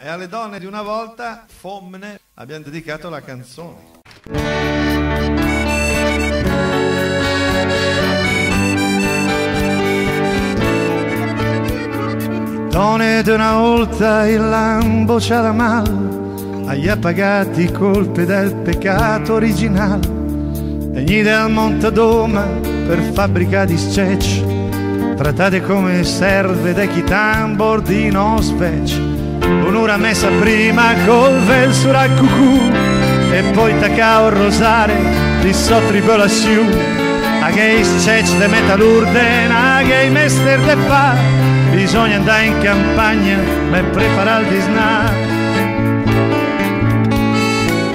E alle donne di una volta, Fomne, abbiamo dedicato la canzone. Donne di una volta il lambo c'ha la mal, agli appagati i colpi del peccato originale, degni del montadoma per fabbrica di scecci, trattate come serve da chi tambor di non specie. Un'ora messa prima col vel sur al cucù e poi taccao il rosare di sottripo lassù, a che i scecci de metalurden, a che i mester de fa. Bisogna andare in campagna per preparare il disnar.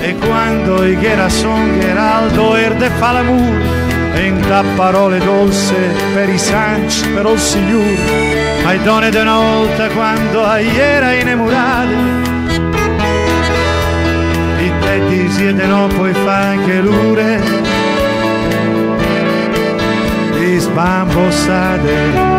E quando i ghera son Geraldo erde fa l'amur, e in da parole dolce per i sanci, per il signor. Ma i donne di una volta quando era innamorate, i tetti siete no poi fa anche l'ure, di sbambossate.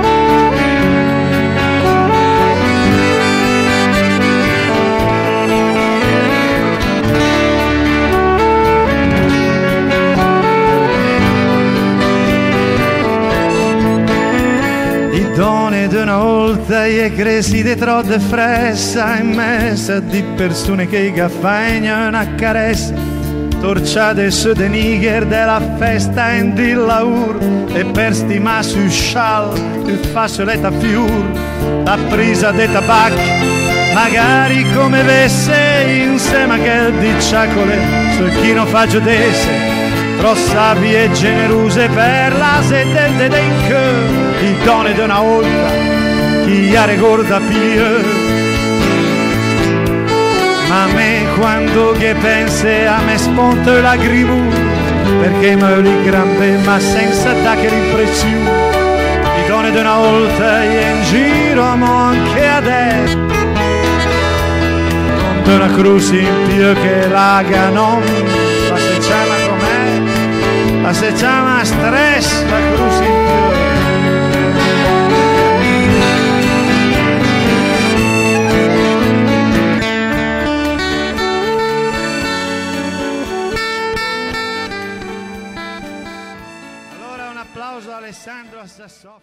Donne di una volta e cresi di trodde fressa in mezzo di persone che gaffaiano una caressa, torciate su de nigger della festa in di laur e per stimare su scial il fassoletta fiur, la presa de tabacchi magari come vesse insieme a che di ciacole sul chino fa giudese, sabbie e generose per la sedente dei che i donne di una volta chi la ricorda più. Ma me quando che pense a me sponte la grimu, perché me li grambe ma senza da che l'impressione. I donne di una volta e in giro ma anche adesso non di una cruz in più che laga non la se chiama com'è, la se chiama stress la cruz in più. Allora un applauso a Alessandro Sassò.